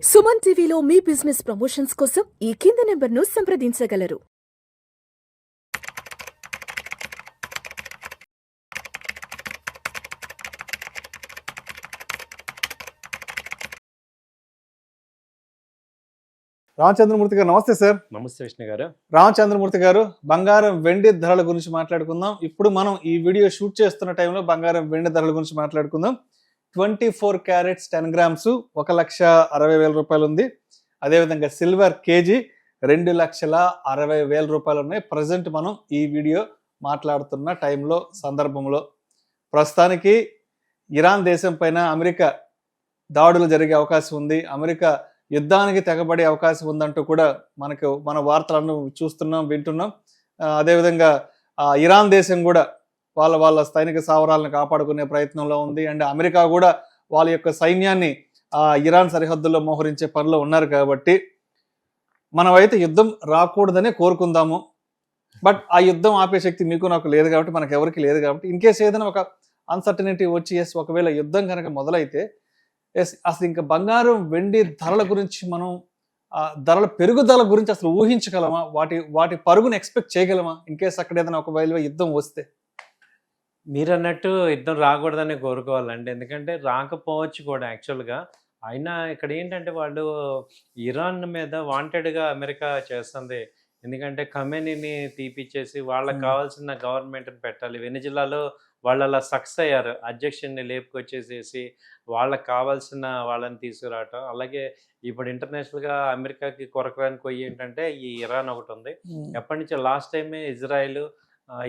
సుమన్ టీవీలో మీ business promotions కోసం ఈ కింది నెంబర్ను సంప్రదించగలరు. రామచంద్రమూర్తి గారు నమస్తే సార్. నమస్తే విష్ణు గారు. రామచంద్రమూర్తి గారు, బంగారం వెండి ధరల గురించి మాట్లాడుకుందాం. ఇప్పుడు మనం ఈ వీడియో షూట్ చేస్తున్న టైంలో బంగారం వెండి ధరల గురించి మాట్లాడుకుందాం. 24 క్యారెట్స్ 10 గ్రామ్స్ 1,60,000 రూపాయలు ఉంది. అదేవిధంగా సిల్వర్ కేజీ 2,60,000 రూపాయలు ఉన్నాయి. ప్రజెంట్ మనం ఈ వీడియో మాట్లాడుతున్న టైంలో సందర్భంలో ప్రస్తుతానికి ఇరాన్ దేశం పైన అమెరికా దాడులు జరిగే అవకాశం ఉంది, అమెరికా యుద్ధానికి తెగబడే అవకాశం ఉందంటూ కూడా మన వార్తలను చూస్తున్నాం, వింటున్నాం. అదేవిధంగా ఇరాన్ దేశం కూడా వాళ్ళ సైనిక స్థావరాలను కాపాడుకునే ప్రయత్నంలో ఉంది. అండ్ అమెరికా కూడా వాళ్ళ యొక్క సైన్యాన్ని ఇరాన్ సరిహద్దుల్లో మోహరించే పనిలో ఉన్నారు. కాబట్టి మనమైతే యుద్ధం రాకూడదనే కోరుకుందాము. బట్ ఆ యుద్ధం ఆపే శక్తి మీకు నాకు లేదు కాబట్టి, మనకు ఎవరికి లేదు కాబట్టి, ఇన్ కేసు ఏదైనా ఒక అన్సర్టనిటీ వచ్చి ఒకవేళ యుద్ధం కనుక మొదలైతే అసలు ఇంకా బంగారం వెండి ధరల గురించి మనం ధరల పెరుగుదల గురించి అసలు ఊహించగలమా? వాటి పరుగును ఎక్స్పెక్ట్ చేయగలమా ఇన్ కేసు అక్కడ ఏదైనా ఒకవేళ యుద్ధం వస్తే? మీరు అన్నట్టు యుద్ధం రాకూడదని కోరుకోవాలండి. ఎందుకంటే రాకపోవచ్చు కూడా యాక్చువల్గా. అయినా ఇక్కడ ఏంటంటే వాళ్ళు ఇరాన్ మీద వాంటెడ్గా అమెరికా చేస్తుంది. ఎందుకంటే ఖమేనీని తీపిచ్చేసి వాళ్ళకి కావాల్సిన గవర్నమెంట్ని పెట్టాలి. వెనిజులాలో వాళ్ళు అలా సక్సెస్ అయ్యారు. అధ్యక్షుడిని లేపుకొచ్చేసేసి వాళ్ళకి కావాల్సిన వాళ్ళని తీసుకురావటం. అలాగే ఇప్పుడు ఇంటర్నేషనల్గా అమెరికాకి కొరకరాని కొయ్యి ఏంటంటే ఈ ఇరాన్ ఒకటి ఉంది. ఎప్పటి నుంచో లాస్ట్ టైమే ఇజ్రాయెల్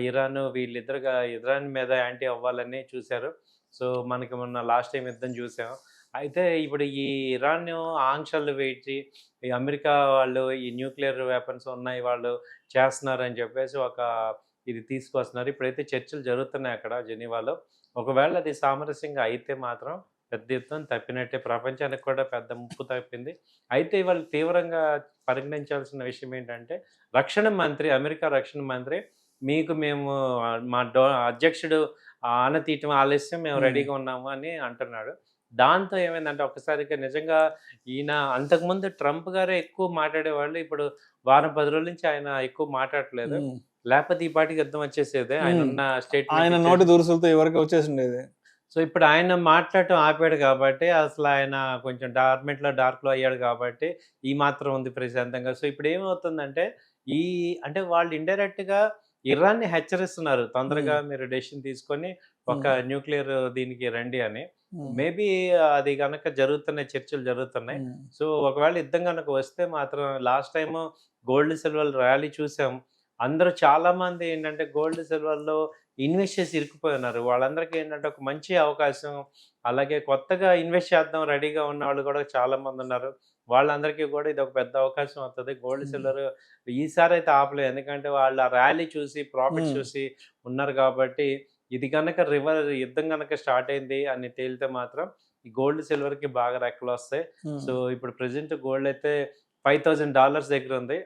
ఇరాన్ వీళ్ళిద్దరుగా ఇరాన్ మీద యాంటీ అవ్వాలని చూశారు. సో మనకి మొన్న లాస్ట్ టైం యుద్ధం చూసాం. అయితే ఇప్పుడు ఈ ఇరాన్ ఆంక్షలు వేచి ఈ అమెరికా వాళ్ళు ఈ న్యూక్లియర్ వెపన్స్ ఉన్నాయి వాళ్ళు చేస్తున్నారని చెప్పేసి ఇది తీసుకొస్తున్నారు. ఇప్పుడైతే చర్చలు జరుగుతున్నాయి అక్కడ జెనీవాలో. ఒకవేళ అది సామరస్యంగా అయితే మాత్రం పెద్ద యుద్ధం తప్పినట్టే, ప్రపంచానికి కూడా పెద్ద ముప్పు తప్పింది. అయితే వాళ్ళు తీవ్రంగా పరిగణించాల్సిన విషయం ఏంటంటే అమెరికా రక్షణ మంత్రి మేము మా అధ్యక్షుడు ఆనతీయటం ఆలస్యం, మేము రెడీగా ఉన్నాము అని అంటున్నాడు. దాంతో ఏమైందంటే ఒక్కసారిగా నిజంగా ఈయన అంతకుముందు ట్రంప్ గారే ఎక్కువ మాట్లాడేవాళ్ళు. ఇప్పుడు వారం 10 రోజుల నుంచి ఆయన ఎక్కువ మాట్లాడట్లేదు. లేకపోతే ఈ పాటికి యుద్ధం వచ్చేసేది. ఆయన ఉన్న ఆయన నోటి దూరుసులతో ఎవరికి వచ్చేసిండేది. సో ఇప్పుడు ఆయన మాట్లాడటం ఆపాడు కాబట్టి, అసలు ఆయన కొంచెం డార్క్లో అయ్యాడు కాబట్టి ఈ మాత్రం ఉంది ప్రశాంతంగా. సో ఇప్పుడు ఏమవుతుందంటే అంటే వాళ్ళు ఇండైరెక్ట్గా ఇరాన్ని హెచ్చరిస్తున్నారు, తొందరగా మీరు డెసిషన్ తీసుకొని ఒక న్యూక్లియర్ దీనికి రండి అని. మేబీ అది కనుక చర్చలు జరుగుతున్నాయి. సో ఒకవేళ యుద్ధం కనుక వస్తే మాత్రం last time gold silver rally చూసాం. అందరూ చాలా మంది ఏంటంటే గోల్డ్ సిల్వర్లో ఇన్వెస్ట్ చేసి ఇరుక్కుపోయి వాళ్ళందరికీ ఏంటంటే ఒక మంచి అవకాశం, అలాగే కొత్తగా ఇన్వెస్ట్ చేద్దాం రెడీగా ఉన్న వాళ్ళు కూడా చాలా మంది ఉన్నారు. వాళ్ళందరికీ కూడా ఇది ఒక పెద్ద అవకాశం అవుతుంది. గోల్డ్ సిల్వర్ ఈసారి అయితే ఆపలేదు, ఎందుకంటే వాళ్ళు ఆ ర్యాలీ చూసి ప్రాఫిట్ చూసి ఉన్నారు. కాబట్టి ఇది కనుక యుద్ధం కనుక స్టార్ట్ అయింది అని తేలితే మాత్రం ఈ గోల్డ్ సిల్వర్కి బాగా రెక్కలు వస్తాయి. సో ఇప్పుడు ప్రెసెంట్ గోల్డ్ అయితే $5,000 దగ్గర ఉంది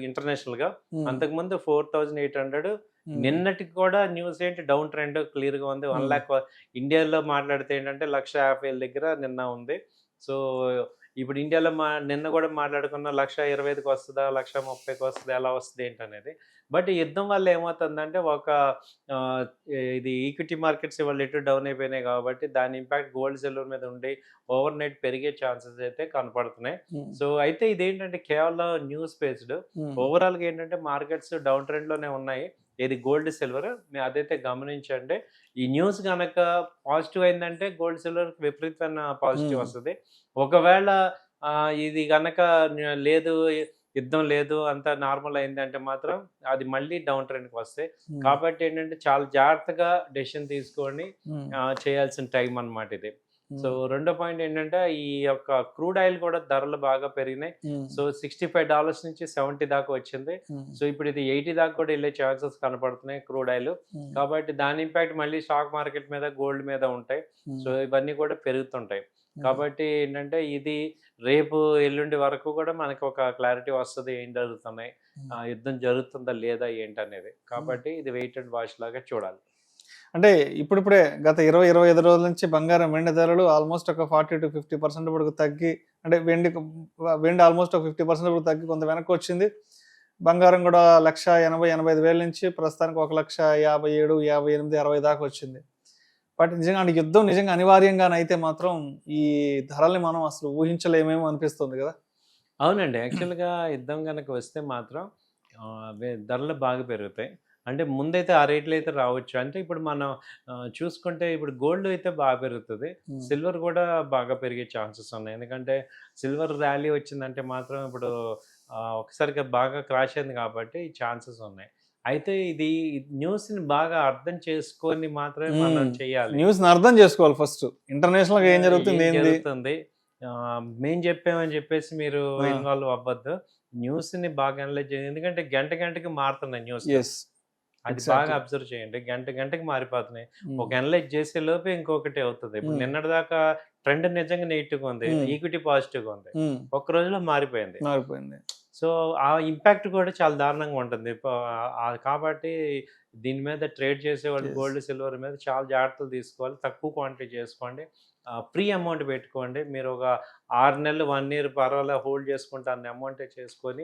ఇంటర్నేషనల్గా. అంతకుముందు 4,800. నిన్నటికి కూడా న్యూస్ ఏంటి డౌన్ ట్రెండ్ క్లియర్గా ఉంది. 1 lakh ఇండియాలో మాట్లాడితే ఏంటంటే 1,50,000 దగ్గర నిన్న ఉంది. సో ఇప్పుడు ఇండియాలో నిన్న కూడా మాట్లాడుకున్న 1,25,000కి వస్తుందా, 1,30,000కి వస్తుందా, ఎలా వస్తుంది ఏంటనేది. బట్ ఈ యుద్ధం వల్ల ఏమవుతుందంటే ఇది ఈక్విటీ మార్కెట్స్ ఇవాళ ఎటు డౌన్ అయిపోయినాయి కాబట్టి దాని ఇంపాక్ట్ గోల్డ్ సిల్వర్ మీద ఉండి ఓవర్ నైట్ పెరిగే ఛాన్సెస్ అయితే కనపడుతున్నాయి. సో అయితే ఇదేంటంటే కేవలం న్యూస్ బేస్డ్. ఓవరాల్గా ఏంటంటే మార్కెట్స్ డౌన్ ట్రెండ్లోనే ఉన్నాయి. ఇది గోల్డ్ సిల్వర్ అదైతే గమనించండి. ఈ న్యూస్ కనుక పాజిటివ్ అయిందంటే గోల్డ్ సిల్వర్ విపరీతమైన పాజిటివ్ వస్తుంది. ఒకవేళ ఇది కనుక లేదు, యుద్ధం లేదు, అంతా నార్మల్ అయిందంటే మాత్రం అది మళ్ళీ డౌన్ ట్రెండ్కి వస్తాయి. కాబట్టి ఏంటంటే చాలా జాగ్రత్తగా డెసిషన్ తీసుకొని చేయాల్సిన టైం అన్నమాట ఇది. సో రెండో పాయింట్ ఏంటంటే ఈ యొక్క క్రూడ్ ఆయిల్ కూడా ధరలు బాగా పెరిగినాయి. సో $65 నుంచి 70 దాకా వచ్చింది. సో ఇప్పుడు ఇది 80 దాకా కూడా వెళ్ళే ఛాన్సెస్ కనపడుతున్నాయి క్రూడ్ ఆయిల్. కాబట్టి దాని ఇంపాక్ట్ మళ్ళీ స్టాక్ మార్కెట్ మీద, గోల్డ్ మీద ఉంటాయి. సో ఇవన్నీ కూడా పెరుగుతుంటాయి. కాబట్టి ఏంటంటే ఇది రేపు ఎల్లుండి వరకు కూడా మనకి ఒక క్లారిటీ వస్తుంది, ఏం జరుగుతున్నాయి, యుద్ధం జరుగుతుందా లేదా ఏంటనేది. కాబట్టి ఇది వెయిట్ అండ్ వాచ్ లాగా చూడాలి. అంటే ఇప్పుడిప్పుడే గత 20-25 రోజుల నుంచి బంగారం వెండి ధరలు ఆల్మోస్ట్ ఒక 40-50% వరకు తగ్గి, అంటే వెండి ఆల్మోస్ట్ ఒక 50% వరకు తగ్గి కొంత వెనక్కి వచ్చింది. బంగారం కూడా 1,80,000-1,85,000 నుంచి ప్రస్తుతానికి 1,57,58,60 దాకా వచ్చింది. బట్ నిజంగా అంటే యుద్ధం నిజంగా అనివార్యంగానైతే మాత్రం ఈ ధరల్ని మనం అసలు ఊహించలేమేమో అనిపిస్తుంది కదా. అవునండి. యాక్చువల్‌గా యుద్ధం గనక వస్తే మాత్రం ధరలు బాగా పెరుగుతాయి. అంటే ముందైతే ఆ రేట్లు అయితే రావచ్చు. అంటే ఇప్పుడు మనం చూసుకుంటే ఇప్పుడు గోల్డ్ అయితే బాగా పెరుగుతది. సిల్వర్ కూడా బాగా పెరిగే ఛాన్సెస్ ఉన్నాయి. ఎందుకంటే సిల్వర్ ర్యాలీ వచ్చిందంటే మాత్రం ఇప్పుడు ఒకసారిగా బాగా క్రాష్ అయింది కాబట్టి ఛాన్సెస్ ఉన్నాయి. అయితే ఇది న్యూస్‌ని బాగా అర్థం చేసుకొని మాత్రమే మనం చేయాలి. న్యూస్‌ని అర్థం చేసుకోవాలి ఫస్ట్. ఇంటర్నేషనల్‌గా ఏం జరుగుతుంది, ఏం ఏంది జరుగుతుంది? మేము చెప్పామని చెప్పేసి మీరు ఇన్వాల్వ్ అవ్వద్దు. న్యూస్‌ని బాగా అనలైజ్ చేయండి. ఎందుకంటే గంట గంటకి మారుతున్నాయి న్యూస్. యెస్. అది బాగా అబ్జర్వ్ చేయండి. గంట గంటకి మారిపోతున్నాయి. ఒక అనలైజ్ చేసే లోపే ఇంకొకటి అవుతది. ఇప్పుడు నిన్నటిదాకా ట్రెండ్ నిజంగా నెగెటివ్‌గా ఉంది. ఈక్విటీ పాజిటివ్‌గా ఉంది. ఒక్క రోజులో మారిపోయింది. సో, ఆ ఇంపాక్ట్ కూడా చాలా దారుణంగా ఉంటుంది. కాబట్టి దీని మీద ట్రేడ్ చేసేవాళ్ళు గోల్డ్, సిల్వర్ మీద చాలా జాగ్రత్తలు తీసుకోవాలి. తక్కువ క్వాంటిటీ చేసుకోండి. ఫ్రీ అమౌంట్ పెట్టుకోండి. మీరు ఒక 6 నెలలు, 1 ఇయర్ పర్వాలేదు హోల్డ్ చేసుకుంటే అన్ని అమౌంటే చేసుకొని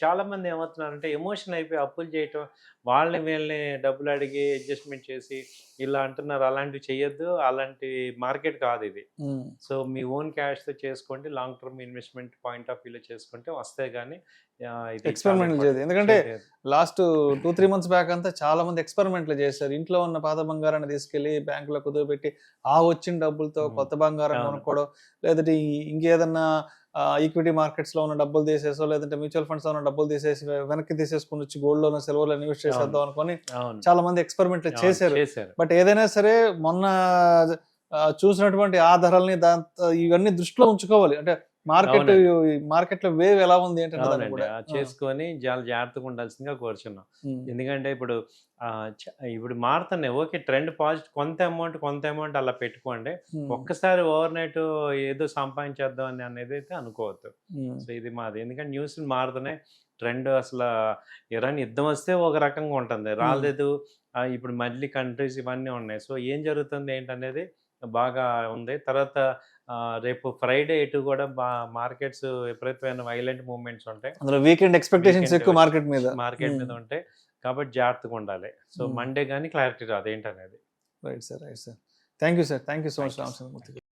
చాలామంది ఏమవుతున్నారంటే ఎమోషన్ అయిపోయి అప్పులు చేయటం, వాళ్ళని వీళ్ళని డబ్బులు అడిగి అడ్జస్ట్‌మెంట్ చేసి ఇలా అంటున్నారు. అలాంటివి చేయొద్దు. అలాంటి మార్కెట్ కాదు ఇది. సో, మీ ఓన్ క్యాష్‌తో చేసుకోండి. Long term investment point of వ్యూలో చేసుకుంటే వస్తాయి గానీ ఇది ఎక్స్పెరిమెంట్లు చేయదు. ఎందుకంటే లాస్ట్ 2-3 మంత్స్ బ్యాక్ అంతా చాలా మంది ఎక్స్పెరిమెంట్లు చేశారు. ఇంట్లో ఉన్న పాత బంగారాన్ని తీసుకెళ్లి బ్యాంకులో కుదువబెట్టి ఆ వచ్చిన డబ్బులతో కొత్త బంగారం కొనుక్కోవడం, లేదంటే ఇంకేదన్నా ఈక్విటీ మార్కెట్స్ లో ఉన్న డబ్బులు తీసేసో, లేదంటే మ్యూచువల్ ఫండ్స్ లో ఉన్న డబ్బులు తీసేసి వెనక్కి తీసేసుకుని వచ్చి గోల్డ్ లోనో సిల్వర్ లో ఇన్వెస్ట్ చేసేద్దాం అనుకుని చాలా మంది ఎక్స్పెరిమెంట్లు చేశారు. బట్ ఏదైనా సరే మొన్న చూసినటువంటి ఆ ధరల్ని దాంతో ఇవన్నీ దృష్టిలో ఉంచుకోవాలి. అంటే మార్కెట్ లో వేవ్ ఎలా ఉంది ఏంటంటే చేసుకొని చాలా జాగ్రత్తగా ఉండాల్సిందిగా కోరుచున్నాం. ఎందుకంటే ఇప్పుడు మారుతున్నాయి. ఓకే, ట్రెండ్ పాజిటివ్, కొంత అమౌంట్ అలా పెట్టుకోండి. ఒక్కసారి ఓవర్ నైట్ ఏదో సంపాదించేద్దాం అని అనేది అయితే అనుకోవద్దు. సో, ఇది మాది. ఎందుకంటే న్యూస్ మారుతున్నాయి. ట్రెండ్ అసలు ఇరాన్ యుద్ధం వస్తే ఒక రకంగా ఉంటుంది, రాలేదు. ఇప్పుడు మళ్ళీ కంట్రీస్ ఇవన్నీ ఉన్నాయి. సో, ఏం జరుగుతుంది ఏంటనేది బాగా ఉంది. తర్వాత రేపు ఫ్రైడే ఇటు కూడా మార్కెట్స్ విపరీతమైన వైలెంట్ మూవ్మెంట్స్ ఉంటాయి. అందులో వీకెండ్ ఎక్స్పెక్టేషన్స్ ఎక్కువ మార్కెట్ మీద ఉంటాయి. కాబట్టి జాగ్రత్తగా ఉండాలి. సో, మండే కానీ క్లారిటీ రాదు ఏంటనేది. Right sir. Thank you sir. Thank you so much Ramachandramurthy.